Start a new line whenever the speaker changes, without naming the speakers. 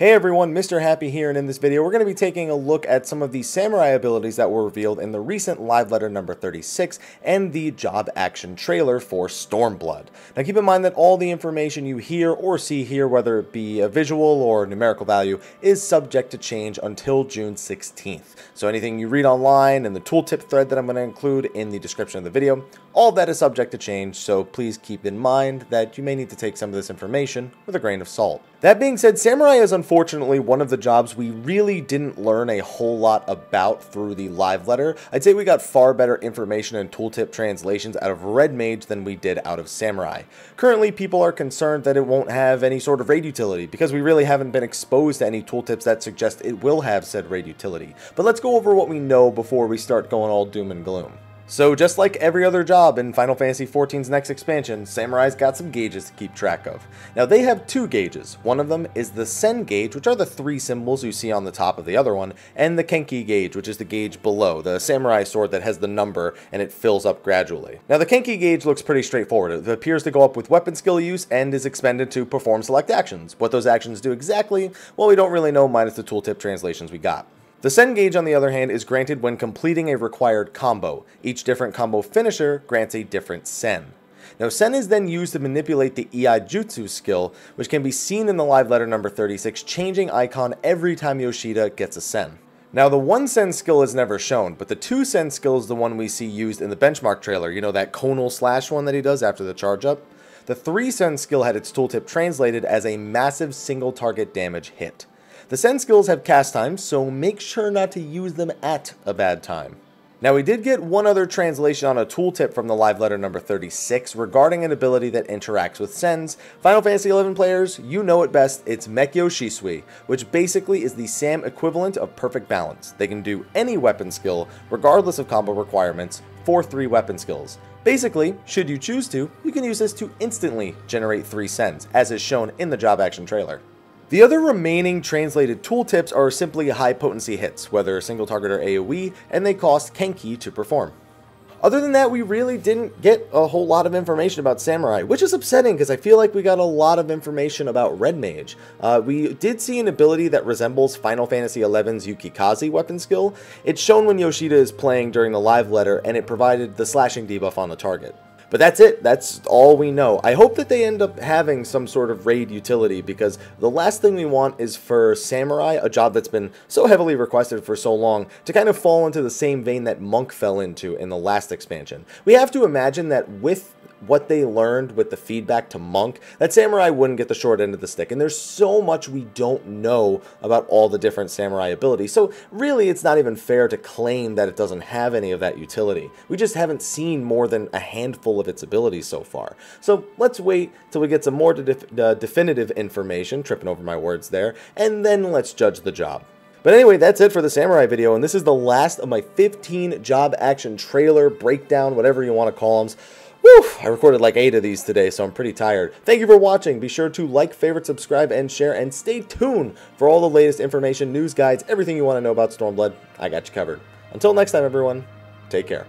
Hey everyone, Mr. Happy here, and in this video we're going to be taking a look at some of the samurai abilities that were revealed in the recent live letter number 36 and the job action trailer for Stormblood. Now keep in mind that all the information you hear or see here, whether it be a visual or numerical value, is subject to change until June 16th. So anything you read online and the tooltip thread that I'm going to include in the description of the video, all of that is subject to change, so please keep in mind that you may need to take some of this information with a grain of salt. That being said, samurai is unfortunately one of the jobs we really didn't learn a whole lot about through the live letter. I'd say we got far better information and tooltip translations out of Red Mage than we did out of Samurai. Currently, people are concerned that it won't have any sort of raid utility because we really haven't been exposed to any tooltips that suggest it will have said raid utility. But let's go over what we know before we start going all doom and gloom. So just like every other job in Final Fantasy XIV's next expansion, Samurai's got some gauges to keep track of. Now they have two gauges. One of them is the Sen gauge, which are the three symbols you see on the top of the other one, and the Kenki gauge, which is the gauge below, the samurai sword that has the number and it fills up gradually. Now the Kenki gauge looks pretty straightforward. It appears to go up with weapon skill use and is expended to perform select actions. What those actions do exactly, well, we don't really know minus the tooltip translations we got. The Sen gauge, on the other hand, is granted when completing a required combo. Each different combo finisher grants a different Sen. Now, Sen is then used to manipulate the Iaijutsu skill, which can be seen in the live letter number 36, changing icon every time Yoshida gets a Sen. Now, the 1 Sen skill is never shown, but the 2 Sen skill is the one we see used in the benchmark trailer. You know, that conal slash one that he does after the charge up? The 3 Sen skill had its tooltip translated as a massive single target damage hit. The Sen skills have cast times, so make sure not to use them at a bad time. Now we did get one other translation on a tooltip from the live letter number 36 regarding an ability that interacts with Sens. Final Fantasy XI players, you know it best, it's Mekkyo Shisui, which basically is the Sam equivalent of Perfect Balance. They can do any weapon skill, regardless of combo requirements, for 3 weapon skills. Basically, should you choose to, you can use this to instantly generate 3 Sens, as is shown in the job action trailer. The other remaining translated tooltips are simply high potency hits, whether single target or AoE, and they cost Kenki to perform. Other than that, we really didn't get a whole lot of information about Samurai, which is upsetting because I feel like we got a lot of information about Red Mage. We did see an ability that resembles Final Fantasy XI's Yukikaze weapon skill. It's shown when Yoshida is playing during the live letter, and it provided the slashing debuff on the target. But that's it. That's all we know. I hope that they end up having some sort of raid utility because the last thing we want is for Samurai, a job that's been so heavily requested for so long, to kind of fall into the same vein that Monk fell into in the last expansion. We have to imagine that with what they learned with the feedback to Monk, that Samurai wouldn't get the short end of the stick. And there's so much we don't know about all the different Samurai abilities. So really, it's not even fair to claim that it doesn't have any of that utility. We just haven't seen more than a handful of its abilities so far. So let's wait till we get some more definitive information, tripping over my words there, and then let's judge the job. But anyway, that's it for the Samurai video, and this is the last of my 15 job action trailer, breakdown, whatever you want to call them. Woo! I recorded like 8 of these today, so I'm pretty tired. Thank you for watching. Be sure to like, favorite, subscribe, and share, and stay tuned for all the latest information, news guides, everything you want to know about Stormblood. I got you covered. Until next time, everyone, take care.